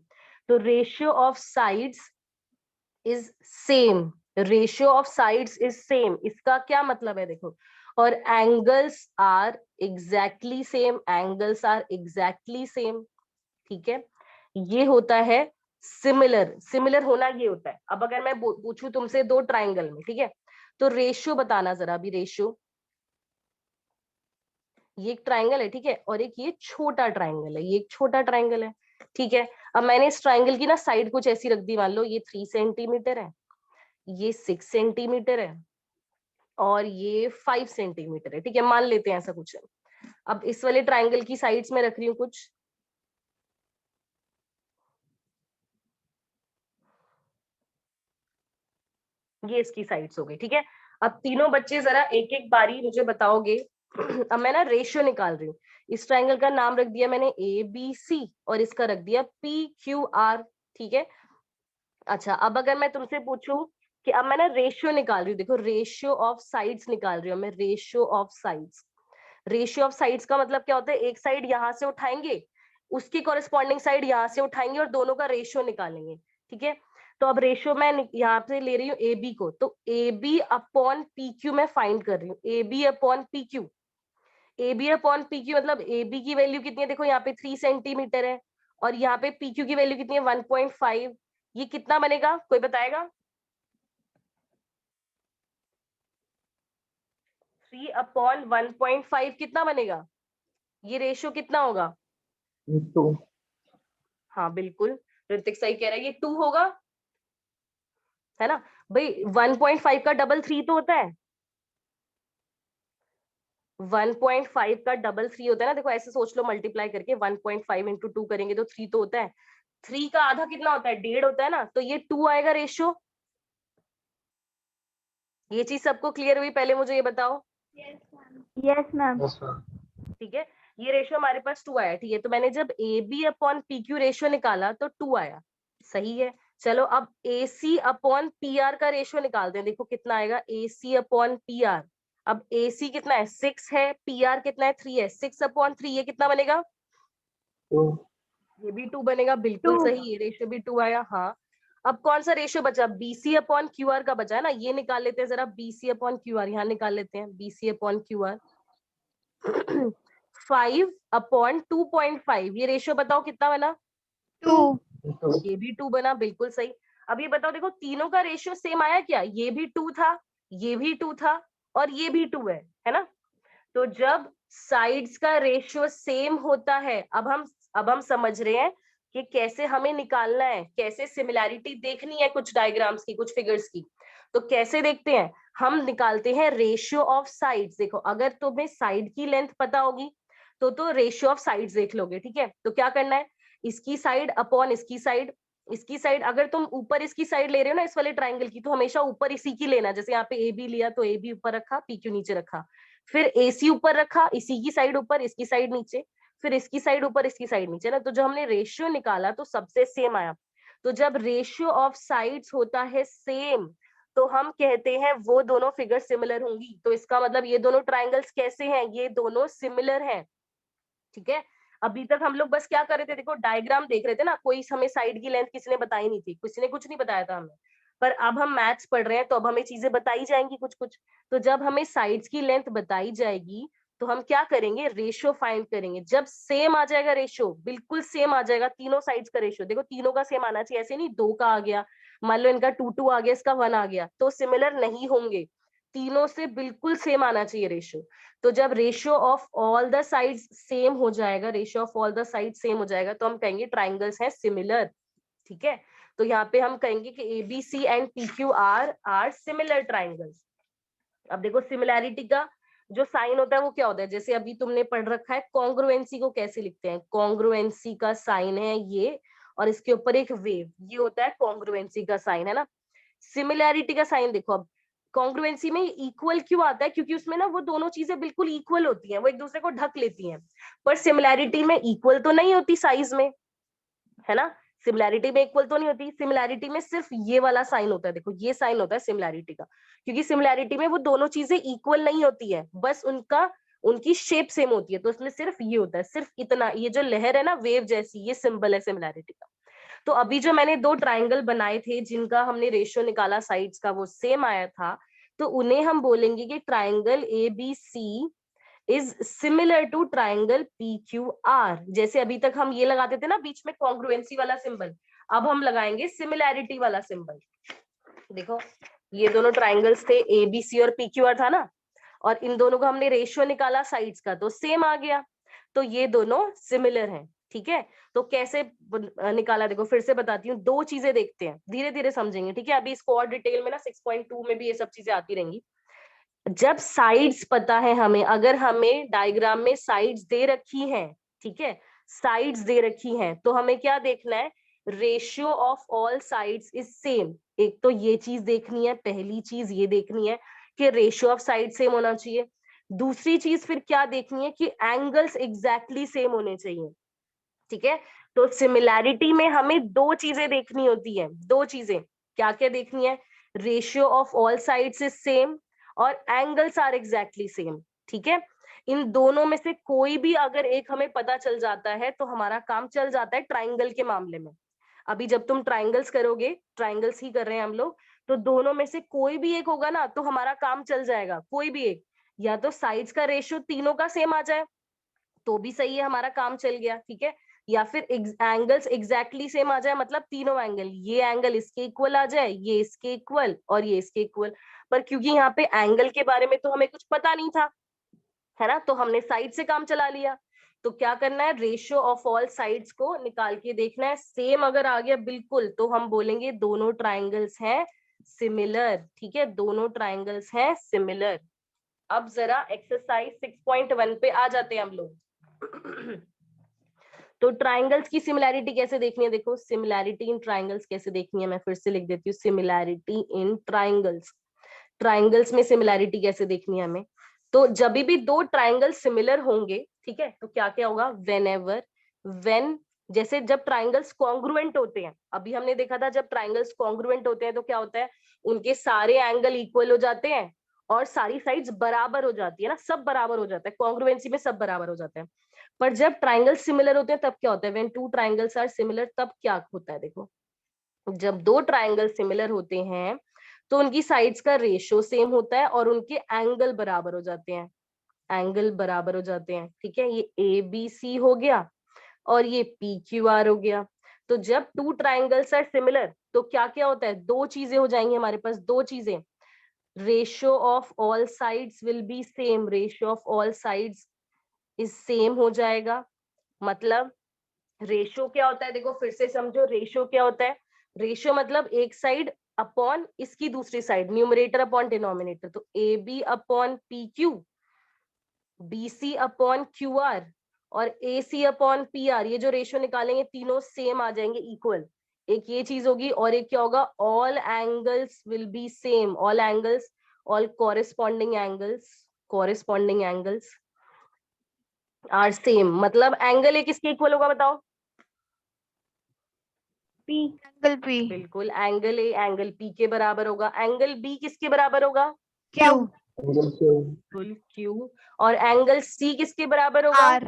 तो ratio of sides is same, ratio of sides is same, इसका क्या मतलब है देखो। और angles are exactly same, angles are exactly same, ठीक है। ये होता है सिमिलर, सिमिलर होना ये होता है। अब अगर मैं पूछूं तुमसे दो ट्राइंगल में, ठीक है, तो रेशियो बताना जरा। अभी रेशियो, ये एक ट्राइंगल है, ठीक है, और एक ये छोटा ट्राइंगल है, ये एक छोटा ट्राइंगल है, ठीक है। अब मैंने इस ट्राइंगल की ना साइड कुछ ऐसी रख दी, मान लो ये 3 सेंटीमीटर है, ये 6 सेंटीमीटर है, और ये 5 सेंटीमीटर है, ठीक है, मान लेते हैं ऐसा कुछ है। अब इस वाले ट्राइंगल की साइड्स में रख रही हूँ कुछ, ये इसकी साइड्स हो गई, ठीक है। अब तीनों बच्चे जरा एक एक बारी मुझे बताओगे। अब मैं ना रेशियो निकाल रही हूँ। इस ट्राइंगल का नाम रख दिया मैंने ABC, और इसका रख दिया PQR, ठीक है। अच्छा, अब अगर मैं तुमसे पूछूं कि अब मैं ना रेशियो निकाल रही हूँ, देखो रेशियो ऑफ साइड्स निकाल रही हूँ मैं, ratio of sides. Ratio of sides का मतलब क्या होता है, एक साइड यहाँ से उठाएंगे, उसकी कॉरेस्पॉन्डिंग साइड यहाँ से उठाएंगे और दोनों का रेशियो निकालेंगे, ठीक है। तो अब रेशियो मैं यहाँ से ले रही हूँ AB को, तो AB अपॉन PQ मैं फाइंड कर रही हूँ, AB upon PQ। AB upon PQ मतलब AB की वैल्यू कितनी है, देखो यहाँ पे 3 सेंटीमीटर है, और यहाँ पे PQ की वैल्यू कितनी है 1.5। ये कितना बनेगा, कोई बताएगा? 3 अपॉन 1.5 कितना बनेगा, ये रेशियो कितना होगा? 2। हाँ बिल्कुल, ऋतिक सही कह रहा है, ये 2 होगा, है ना भाई। 1.5 का डबल 3 तो होता है, 1.5 का डबल 3 होता है ना, देखो ऐसे सोच लो, मल्टीप्लाई करके 1.5 इंटू 2 करेंगे तो 3 तो होता है। 3 का आधा कितना होता है, 1.5 होता है ना, तो ये 2 आएगा रेशियो। ये चीज सबको क्लियर हुई? पहले मुझे ये बताओ। Yes ma'am. ठीक है, ये रेशियो हमारे पास 2 आया, ठीक है। तो मैंने जब AB अपॉन PQ रेशियो निकाला तो 2 आया, सही है। चलो अब AC अपॉन PR का रेशियो निकालते हैं, देखो कितना आएगा AC अपॉन PR। अब AC कितना है, 6 है, PR कितना है, 3 है, 6 अपॉन 3 ये कितना बनेगा, 2। ये भी 2 बनेगा, बिल्कुल 2। सही, ये रेशियो भी 2 आया। हाँ, अब कौन सा रेशियो बचा, BC अपॉन QR का बचा है ना, ये निकाल लेते हैं जरा, BC अपॉन QR यहाँ निकाल लेते हैं, BC अपॉन QR। 5 अपॉन 2.5, ये रेशियो बताओ कितना बना, 2। ये भी 2 बना, बिल्कुल सही। अब ये बताओ, देखो तीनों का रेशियो सेम आया क्या, ये भी 2 था, ये भी 2 था, और ये भी 2 है ना। तो जब साइड्स का रेशियो सेम होता है, अब हम समझ रहे हैं कि कैसे हमें निकालना है, कैसे सिमिलैरिटी देखनी है कुछ डायग्राम्स की, कुछ फिगर्स की। तो कैसे देखते हैं, हम निकालते हैं रेशियो ऑफ साइड्स। देखो अगर तुम्हें साइड की लेंथ पता होगी तो रेशियो ऑफ साइड्स देख लोगे, ठीक है। तो क्या करना है, इसकी साइड अपॉन इसकी साइड, इसकी साइड अगर तुम ऊपर इसकी साइड ले रहे हो ना इस वाले ट्राइंगल की, तो हमेशा ऊपर इसी की लेना। जैसे यहाँ पे AB लिया तो AB ऊपर रखा, PQ नीचे रखा, फिर AC ऊपर रखा, इसी की साइड ऊपर, इसकी साइड नीचे, फिर इसकी साइड ऊपर, इसकी साइड नीचे ना। तो जो हमने रेशियो निकाला तो सबसे सेम आया। तो जब रेशियो ऑफ साइड्स होता है सेम, तो हम कहते हैं वो दोनों फिगर सिमिलर होंगी। तो इसका मतलब ये दोनों ट्राइंगल्स कैसे हैं, ये दोनों सिमिलर हैं, ठीक है। अभी तक हम लोग बस क्या कर रहे थे, देखो डायग्राम देख रहे थे ना, कोई हमें साइड की लेंथ किसी ने बताई नहीं थी, किसी ने कुछ नहीं बताया था हमें। पर अब हम मैथ्स पढ़ रहे हैं तो अब हमें चीजें बताई जाएंगी कुछ कुछ। तो जब हमें साइड्स की लेंथ बताई जाएगी तो हम क्या करेंगे, रेशियो फाइंड करेंगे। जब सेम आ जाएगा रेशियो, बिल्कुल सेम आ जाएगा, तीनों साइड्स का रेशियो, देखो तीनों का सेम आना चाहिए, ऐसे नहीं 2 का आ गया, मान लो इनका 2 आ गया, इसका 1 आ गया, तो सिमिलर नहीं होंगे, तीनों से बिल्कुल सेम आना चाहिए रेशियो। तो जब ratio of all the sides same हो जाएगा, ratio of all the side same हो जाएगा, तो हम कहेंगे ट्राइंगल्स हैं सिमिलर। ठीक है, तो यहाँ पे हम कहेंगे कि ABC and PQR are similar triangles. अब देखो सिमिलैरिटी का जो साइन होता है वो क्या होता है, जैसे अभी तुमने पढ़ रखा है कॉन्ग्रुएंसी को कैसे लिखते हैं, कॉन्ग्रुएंसी का साइन है ये, और इसके ऊपर एक वेव, ये होता है कॉन्ग्रुएंसी का साइन, है ना। सिमिलैरिटी का साइन देखो, अब कॉन्ग्रुएंसी में इक्वल क्यों आता है, क्योंकि उसमें ना वो दोनों चीजें बिल्कुल इक्वल होती हैं, वो एक दूसरे को ढक लेती हैं, पर सिमिलैरिटी में इक्वल तो नहीं होती साइज में, है ना। सिमिलैरिटी में इक्वल तो नहीं होती, सिमिलैरिटी में सिर्फ ये वाला साइन होता है, देखो ये साइन होता है सिमिलैरिटी का, क्योंकि सिमिलैरिटी में वो दोनों चीजें इक्वल नहीं होती है, बस उनकी शेप सेम होती है, तो उसमें सिर्फ ये होता है, सिर्फ इतना, ये जो लहर है ना वेव जैसी, ये सिंबल है सिमिलैरिटी का। तो अभी जो मैंने दो ट्राइंगल बनाए थे जिनका हमने रेशियो निकाला साइड्स का, वो सेम आया था, तो उन्हें हम बोलेंगे कि triangle ABC is similar to triangle PQR। जैसे अभी तक हम ये लगाते थे ना बीच में कॉन्ग्रुएंसी वाला सिंबल, अब हम लगाएंगे सिमिलैरिटी वाला सिंबल। देखो ये दोनों ट्राइंगल्स थे ABC और PQR था ना, और इन दोनों का हमने रेशियो निकाला साइड्स का, तो सेम आ गया, तो ये दोनों सिमिलर हैं। ठीक है, तो कैसे निकाला, देखो फिर से बताती हूँ, दो चीजें देखते हैं, धीरे धीरे समझेंगे, ठीक है। अभी इसको और डिटेल में ना 6.2 में भी ये सब चीजें आती रहेंगी। जब साइड्स पता है हमें, अगर हमें डायग्राम में साइड्स दे रखी हैं, ठीक है, साइड्स दे रखी हैं, तो हमें क्या देखना है, ratio of all sides is same. एक तो ये चीज देखनी है, पहली चीज ये देखनी है कि रेशियो ऑफ साइड सेम होना चाहिए। दूसरी चीज फिर क्या देखनी है कि एंगल्स एग्जैक्टली सेम होने चाहिए, ठीक है। तो सिमिलैरिटी में हमें दो चीजें देखनी होती है, दो चीजें क्या क्या देखनी है, ratio of all sides is same और एंगल्स आर एग्जैक्टली सेम, ठीक है। इन दोनों में से कोई भी अगर एक हमें पता चल जाता है तो हमारा काम चल जाता है ट्राइंगल के मामले में। अभी जब तुम ट्राइंगल्स करोगे, ट्राइंगल्स ही कर रहे हैं हम लोग, तो दोनों में से कोई भी एक होगा ना तो हमारा काम चल जाएगा, कोई भी एक, या तो साइड्स का रेशियो तीनों का सेम आ जाए तो भी सही है, हमारा काम चल गया, ठीक है, या फिर एंगल्स एग्जैक्टली सेम आ जाए, मतलब तीनों एंगल, ये एंगल इसके इक्वल आ जाए, ये इसके इक्वल और ये इसके इक्वल। पर क्योंकि यहाँ पे एंगल के बारे में तो हमें कुछ पता नहीं था, है ना, तो हमने साइड से काम चला लिया। तो क्या करना है, रेशियो ऑफ ऑल साइड्स को निकाल के देखना है, सेम अगर आ गया बिल्कुल तो हम बोलेंगे दोनों ट्राइंगल्स हैं सिमिलर, ठीक है, दोनों ट्राइंगल्स हैं सिमिलर। अब जरा एक्सरसाइज 6.1 पे आ जाते हैं हम लोग। तो ट्राइंगल्स की सिमिलैरिटी कैसे देखनी है, देखो सिमिलैरिटी इन ट्राइंगल्स कैसे देखनी है, मैं फिर से लिख देती हूँ, सिमिलैरिटी इन ट्राइंगल्स, ट्राइंगल्स में सिमिलैरिटी कैसे देखनी है हमें। तो जब भी दो ट्राइंगल सिमिलर होंगे, ठीक है, तो क्या क्या होगा, व्हेन जैसे जब ट्राइंगल्स कॉन्ग्रुएंट होते हैं, अभी हमने देखा था जब ट्राइंगल्स कॉन्ग्रुएंट होते हैं तो क्या होता है, उनके सारे एंगल इक्वल हो जाते हैं और सारी साइड्स बराबर हो जाती है ना, सब बराबर हो जाता है, कॉन्ग्रुएंसी में सब बराबर हो जाते हैं। पर जब ट्राइंगल्स सिमिलर होते हैं तब क्या होता है, when two triangles are similar, तब क्या होता है, देखो जब दो ट्राइंगल सिमिलर होते हैं तो उनकी साइड्स का रेशियो सेम होता है और उनके एंगल बराबर हो जाते हैं, एंगल बराबर हो जाते हैं, ठीक है, ये ABC हो गया और ये PQR हो गया। तो जब टू ट्राइंगल्स आर सिमिलर तो क्या क्या होता है, दो चीजें हो जाएंगी हमारे पास, दो चीजें, ratio of all sides will be same, ratio of all sides is same हो जाएगा। मतलब रेशियो क्या होता है, देखो फिर से समझो, रेशियो क्या होता है, रेशियो मतलब एक साइड अपॉन इसकी दूसरी साइड, न्यूमरेटर अपॉन डिनोमिनेटर, तो AB upon PQ, BC upon QR और AC अपॉन PR, ये जो रेशियो निकालेंगे तीनों सेम आ जाएंगे, इक्वल। एक ये चीज होगी और एक क्या होगा, all angles will be same, all angles, all corresponding angles are same. मतलब एंगल एक किसके इक्वल होगा बताओ, P. Angle P. बिल्कुल, एंगल ए एंगल P के बराबर होगा, एंगल B किसके बराबर होगा, Q. एंगल से बिल्कुल Q, और एंगल C किसके बराबर होगा, R.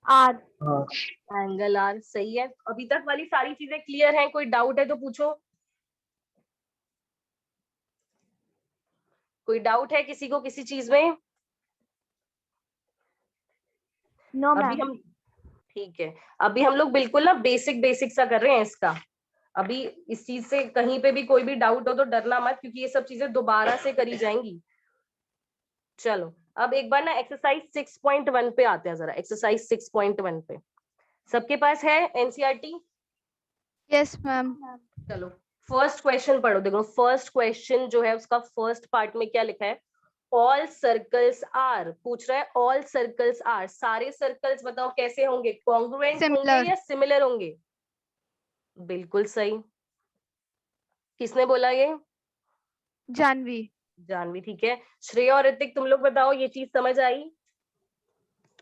R. हाँ एंगल R, सही है। अभी तक वाली सारी चीजें क्लियर हैं, कोई डाउट है तो पूछो, कोई डाउट है किसी को किसी चीज में, No, अभी ma'am. हम, ठीक है, अभी हम लोग बिल्कुल ना बेसिक सा कर रहे हैं इसका। अभी इस चीज से कहीं पे भी कोई भी डाउट हो तो डरना मत, क्योंकि ये सब चीजें दोबारा से करी जाएंगी। चलो अब एक बार ना एक्सरसाइज 6.1 पे आते हैं, जरा एक्सरसाइज 6.1 पे सबके पास है एनसीईआरटी, Yes, ma'am. चलो फर्स्ट क्वेश्चन पढ़ो। देखो फर्स्ट क्वेश्चन जो है उसका फर्स्ट पार्ट में क्या लिखा है, ऑल सर्कल्स आर, पूछ रहा है ऑल सर्कल्स आर, सारे सर्कल्स बताओ कैसे होंगे, कॉन्ग्रुएंट होंगे Similar. या सिमिलर होंगे? बिल्कुल सही। किसने बोला ये? Janvi. जानवी, ठीक है। श्रेया और ऋतिक तुम लोग बताओ ये चीज समझ आई?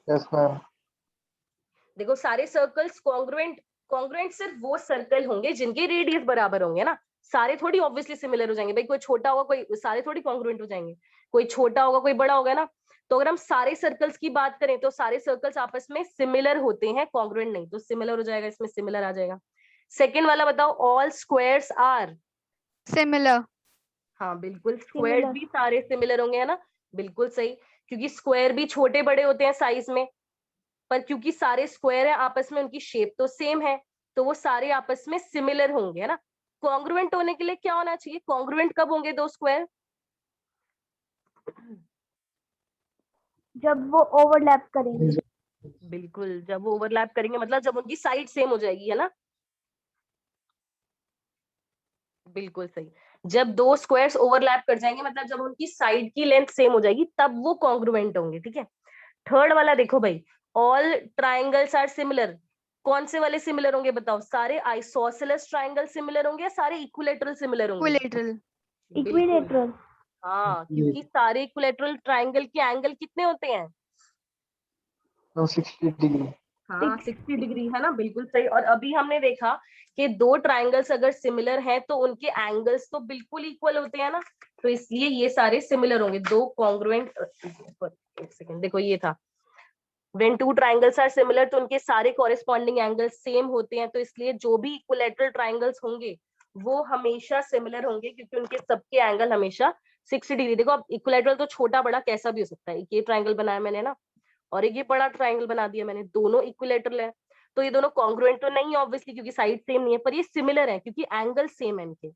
Yes ma'am. देखो सारे सर्कल्स कॉन्ग्रुएंट, कॉन्ग्रुएंट सिर्फ वो सर्कल होंगे जिनके रेडियस बराबर होंगे ना, सारे थोड़ी ऑब्वियसली सिमिलर हो जाएंगे भाई, कोई छोटा होगा कोई, सारे थोड़ी कॉन्ग्रुएंट हो जाएंगे, कोई छोटा होगा कोई बड़ा होगा ना। तो अगर हम सारे सर्कल्स की बात करें तो सारे सर्कल्स आपस में सिमिलर होते हैं, कॉन्ग्रुएंट नहीं, तो सिमिलर हो जाएगा, इसमें सिमिलर आ जाएगा। सेकेंड वाला बताओ, ऑल स्क्वायर्स आर, Similar. हाँ बिल्कुल, स्क्वायर Similar. भी सारे सिमिलर होंगे, है ना, बिल्कुल सही, क्योंकि स्क्वायर भी छोटे बड़े होते हैं साइज में, पर क्योंकि सारे स्क्वायर है आपस में उनकी शेप तो सेम है, तो वो सारे आपस में सिमिलर होंगे, है ना। कॉन्ग्रुएंट होने के लिए क्या होना चाहिए, कॉन्ग्रुएंट कब होंगे दो स्क्वायर? जब वो ओवरलैप करेंगे। बिल्कुल, जब वो ओवरलैप करेंगे मतलब जब उनकी साइड सेम हो जाएगी, है ना, बिल्कुल सही। जब दो स्क्वायर्स ओवरलैप कर जाएंगे मतलब जब उनकी साइड की लेंथ सेम हो जाएगी तब वो कॉन्ग्रुएंट होंगे, ठीक है। थर्ड वाला देखो भाई, ऑल ट्राइंगल्स आर सिमिलर, कौन से वाले सिमिलर होंगे बताओ, सारे आइसोसेलेस ट्राइंगल सिमिलर होंगे या सारे इक्विलेटरल सिमिलर होंगे? Equilateral. बिल्कुल, इक्विलेटरल। हाँ, क्योंकि सारे इक्विलेटरल ट्राइंगल के एंगल कितने होते हैं? 60 डिग्री। हाँ 60 डिग्री, है ना, बिल्कुल सही। और अभी हमने देखा कि दो ट्राइंगल्स अगर सिमिलर हैं तो उनके एंगल्स तो बिल्कुल इक्वल होते हैं ना, तो इसलिए ये सारे सिमिलर होंगे, दो कॉन्ग्रुएंट। एक सेकंड, देखो ये था, when two triangles are similar तो उनके सारे कॉरेस्पॉन्डिंग एंगल्स सेम होते हैं, तो इसलिए जो भी इक्विलेटरल ट्राइंगल्स होंगे वो हमेशा सिमिलर होंगे, क्योंकि उनके सबके एंगल हमेशा 60 डिग्री। देखो अब इक्विलेटरल तो छोटा बड़ा कैसा भी हो सकता है, ये ट्राइंगल बनाया मैंने ना, और एक ये बड़ा ट्राइंगल बना दिया मैंने, दोनों इक्विलेटरल है, तो ये दोनों कॉन्ग्रुएंट तो नहीं है ऑब्वियसली क्योंकि साइड सेम नहीं है, पर ये सिमिलर है क्योंकि एंगल सेम है इनके,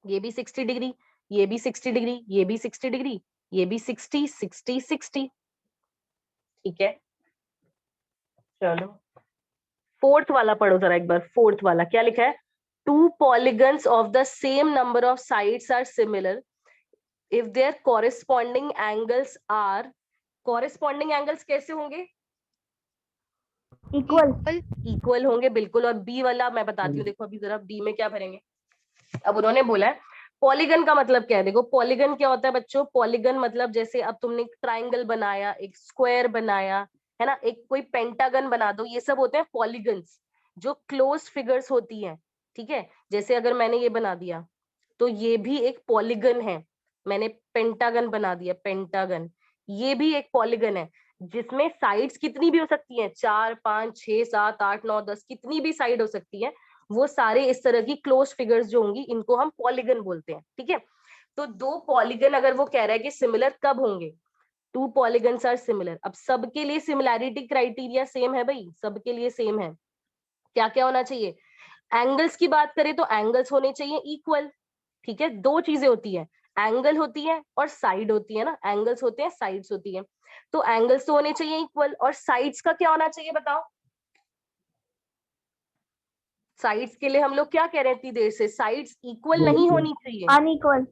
ये भी 60 डिग्री, ये भी 60 डिग्री, ये भी 60 डिग्री, ये भी 60 60 60, ठीक है। चलो फोर्थ वाला पढ़ो जरा एक बार, फोर्थ वाला क्या लिखा है, two polygons of the same number of sides are similar if their corresponding angles are, corresponding angles कैसे होंगे, इक्वल। इक्वल होंगे, बिल्कुल। और बी वाला मैं बताती हूँ, देखो अभी जरा बी में क्या भरेंगे। अब उन्होंने बोला है पॉलीगन का मतलब क्या है, देखो पॉलीगन क्या होता है बच्चों, पॉलीगन मतलब जैसे अब तुमने एक ट्राइंगल बनाया, एक स्क्वायर बनाया, है ना, एक कोई पेंटागन बना दो, ये सब होते हैं पॉलीगन्स जो क्लोज फिगर्स होती हैं, ठीक है। जैसे अगर मैंने ये बना दिया तो ये भी एक पॉलीगन है, मैंने पेंटागन बना दिया, पेंटागन, ये भी एक पॉलीगन है जिसमें साइड्स कितनी भी हो सकती हैं, 4 5 6 7 8 9 10, कितनी भी साइड हो सकती है, वो सारे इस तरह की क्लोज फिगर्स जो होंगी इनको हम पॉलीगन बोलते हैं, ठीक है। तो दो पॉलीगन अगर वो कह रहा है कि सिमिलर कब होंगे, टू पॉलीगन्स आर सिमिलर, अब सबके लिए सिमिलैरिटी क्राइटेरिया सेम है भाई, सबके लिए सेम है, क्या क्या होना चाहिए, एंगल्स की बात करें तो एंगल्स होने चाहिए इक्वल, ठीक है। दो चीजें होती है, एंगल होती है और साइड होती है ना, एंगल्स होते हैं साइड्स होती है, तो एंगल्स तो होने चाहिए इक्वल, और साइड्स का क्या होना चाहिए बताओ, साइड्स के लिए हम लोग क्या कह रहे हैं इतनी देर से, साइड्स इक्वल नहीं होनी चाहिए, अनइक्वल।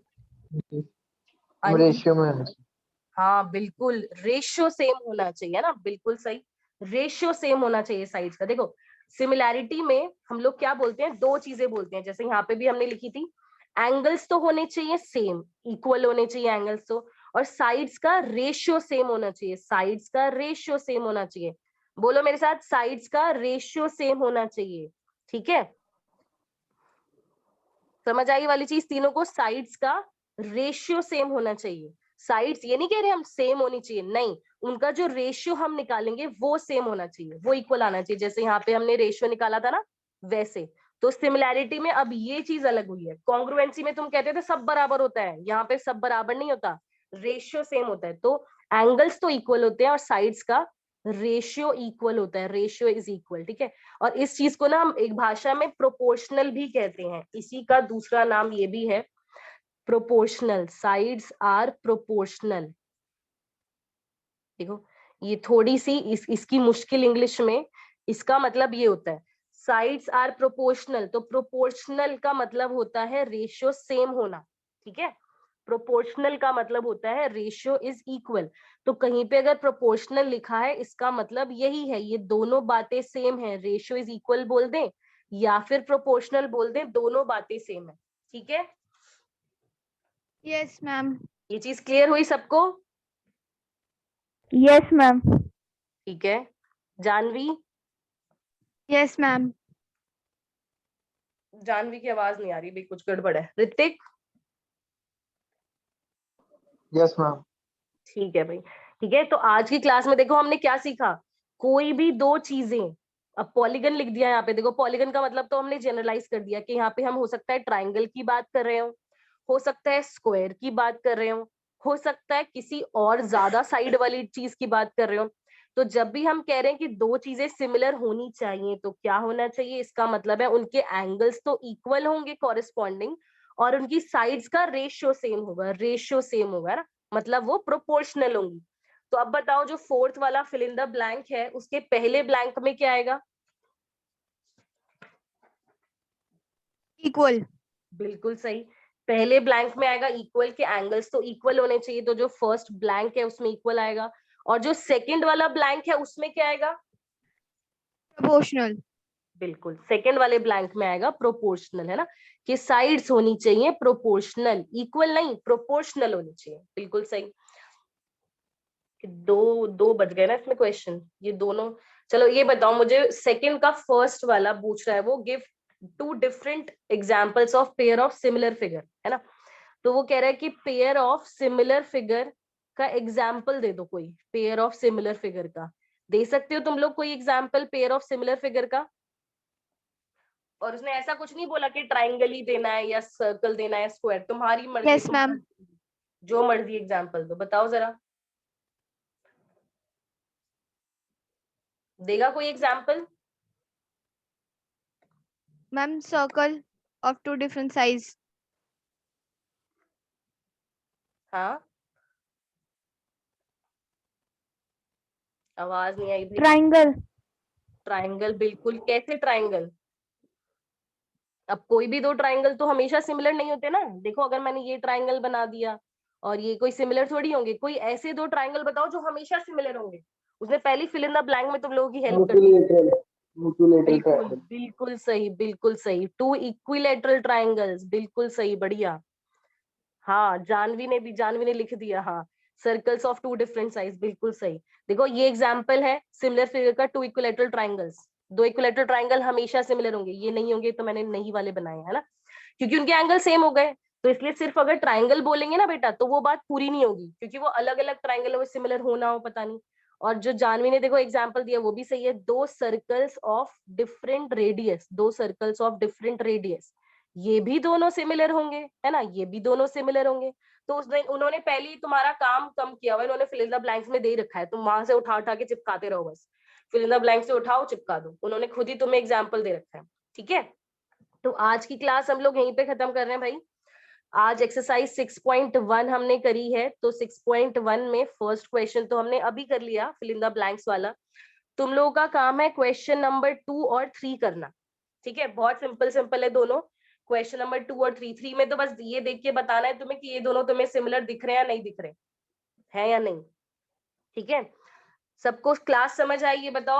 रेशियो में। हाँ बिल्कुल, रेशियो सेम होना चाहिए ना, बिल्कुल सही, रेशियो सेम होना चाहिए साइड्स का। देखो सिमिलैरिटी में हम लोग क्या बोलते हैं, दो चीजें बोलते हैं, जैसे यहाँ पे भी हमने लिखी थी, एंगल्स तो होने चाहिए सेम, इक्वल होने चाहिए एंगल्स तो, और साइड्स का रेशियो सेम होना चाहिए, साइड्स का रेशियो सेम होना चाहिए, बोलो मेरे साथ, साइड्स का रेशियो सेम होना चाहिए, ठीक है। समझ आई वाली चीज, तीनों को साइड्स का रेशियो सेम होना चाहिए, साइड्स ये नहीं कह रहे हम सेम होनी चाहिए, नहीं, उनका जो रेशियो हम निकालेंगे वो सेम होना चाहिए, वो इक्वल आना चाहिए, जैसे यहाँ पे हमने रेशियो निकाला था ना वैसे। तो सिमिलैरिटी में अब ये चीज अलग हुई है, कॉन्ग्रुएंसी में तुम कहते थे सब बराबर होता है, यहाँ पे सब बराबर नहीं होता, रेशियो सेम होता है, तो एंगल्स तो इक्वल होते हैं और साइड्स का रेशियो इक्वल होता है, रेशियो इज इक्वल, ठीक है। और इस चीज को ना हम एक भाषा में प्रोपोर्शनल भी कहते हैं, इसी का दूसरा नाम ये भी है प्रोपोर्शनल, साइड्स आर प्रोपोर्शनल। देखो ये थोड़ी सी इसकी मुश्किल इंग्लिश में इसका मतलब ये होता है, साइड्स आर प्रोपोर्शनल, तो प्रोपोर्शनल का मतलब होता है रेशियो सेम होना, ठीक है। प्रोपोर्शनल का मतलब होता है रेशियो इज इक्वल, तो कहीं पे अगर प्रोपोर्शनल लिखा है इसका मतलब यही है, ये दोनों बातें सेम है, रेशियो इज इक्वल बोल दें या फिर प्रोपोर्शनल बोल दें, दोनों बातें सेम है, ठीक है। Yes ma'am. ये चीज क्लियर हुई सबको? Yes ma'am. ठीक है। Janvi, yes ma'am. जानवी की आवाज नहीं आ रही भाई, कुछ गड़बड़ है। Hrithik, yes ma'am. ठीक है भाई, ठीक है। तो आज की क्लास में देखो हमने क्या सीखा, कोई भी दो चीजें, अब पॉलीगन लिख दिया यहाँ पे, देखो पॉलीगन का मतलब तो हमने जनरलाइज कर दिया कि यहाँ पे हम हो सकता है ट्राइंगल की बात कर रहे हो सकता है स्क्वायर की बात कर रहे हो सकता है किसी और ज्यादा साइड वाली चीज की बात कर रहे हो। तो जब भी हम कह रहे हैं कि दो चीजें सिमिलर होनी चाहिए तो क्या होना चाहिए, इसका मतलब है उनके एंगल्स तो इक्वल होंगे कॉरेस्पॉन्डिंग, और उनकी साइड्स का रेशियो सेम होगा, रेशियो सेम होगा ना, मतलब वो प्रोपोर्शनल होंगी। तो अब बताओ जो फोर्थ वाला फिल इन द ब्लैंक है उसके पहले ब्लैंक में क्या आएगा? इक्वल। बिल्कुल सही, पहले ब्लैंक में आएगा इक्वल, के एंगल्स तो इक्वल होने चाहिए, तो जो फर्स्ट ब्लैंक है उसमें इक्वल आएगा। और जो सेकंड वाला ब्लैंक है उसमें क्या आएगा? प्रोपोर्शनल। बिल्कुल, सेकंड वाले ब्लैंक में आएगा प्रोपोर्शनल, है ना, कि साइड्स होनी चाहिए प्रोपोर्शनल, इक्वल नहीं, प्रोपोर्शनल होनी चाहिए, बिल्कुल सही। दो दो बच गए ना इसमें क्वेश्चन, ये दोनों। चलो ये बताओ मुझे, सेकंड का फर्स्ट वाला पूछ रहा है वो, give two different examples of pair of similar figure, है ना। तो वो कह रहा है कि पेयर ऑफ सिमिलर फिगर का एग्जाम्पल दे दो, कोई पेयर ऑफ सिमिलर फिगर का दे सकते हो तुम लोग कोई example pair of similar figure का? और उसने ऐसा कुछ नहीं बोला कि ट्राइंगल ही देना है या सर्कल देना है, स्क्वायर, तुम्हारी मर्जी, यस मैम। जो मर्जी एग्जाम्पल दो, बताओ जरा, देगा कोई example? Ma'am circle of two different size. हाँ, आवाज नहीं आई भाई। ट्राइंगल। ट्राइंगल, बिल्कुल, कैसे ट्राइंगल? अब कोई भी दो ट्राइंगल तो हमेशा सिमिलर नहीं होते ना, देखो अगर मैंने ये ट्राइंगल बना दिया और ये कोई सिमिलर थोड़ी होंगे, कोई ऐसे दो ट्राइंगल बताओ जो हमेशा सिमिलर होंगे। उसने पहली फिल इन द ब्लैंक में तुम लोगों की हेल्प कर दी। म्यूचुलेटरल बिल्कुल ट्रायंगल। बिल्कुल सही, बिल्कुल सही, टू इक्विलेटरल ट्राइंगल्स, बिल्कुल सही, बढ़िया। हाँ, जानवी ने लिख दिया, हाँ, circles of two different size, बिल्कुल सही। देखो ये एग्जांपल है सिमिलर फिगर का, टू इक्विलेटरल ट्राइंगल्स, दो इक्विलेटरल ट्राइंगल हमेशा सिमिलर होंगे, ये नहीं होंगे तो मैंने नहीं वाले बनाए, है ना, क्योंकि उनके एंगल सेम हो गए। तो इसलिए सिर्फ अगर ट्राइंगल बोलेंगे ना बेटा तो वो बात पूरी नहीं होगी, क्योंकि वो अलग अलग ट्राइंगल में सिमिलर होना हो पता नहीं। और जो जानवी ने देखो एग्जांपल दिया वो भी सही है, दो सर्कल्स ऑफ डिफरेंट रेडियस, दो सर्कल्स ऑफ डिफरेंट रेडियस, ये भी दोनों सिमिलर होंगे, है ना, ये भी दोनों सिमिलर होंगे। तो उस दिन उन्होंने पहले ही तुम्हारा काम कम किया हुआ, इन्होंने फिल इन द ब्लैंक्स में दे ही रखा है, तुम वहां से उठा उठा के चिपकाते रहो बस, फिल इन द ब्लैंक से उठाओ चिपका दो, उन्होंने खुद ही तुम्हें एग्जाम्पल दे रखा है, ठीक है। तो आज की क्लास हम लोग यहीं पे खत्म कर रहे हैं भाई। आज एक्सरसाइज 6.1 हमने करी है, तो 6.1 में फर्स्ट क्वेश्चन तो हमने अभी कर लिया, फिल इन द ब्लैंक्स वाला। तुम लोगों का काम है क्वेश्चन नंबर 2 और 3 करना, ठीक है, बहुत सिंपल सिंपल है दोनों। क्वेश्चन नंबर 2 और 3 में तो बस ये देख के बताना है तुम्हें कि ये दोनों तुम्हें सिमिलर दिख रहे हैं या नहीं दिख रहे हैं या नहीं, ठीक है। सबको क्लास समझ आई ये बताओ।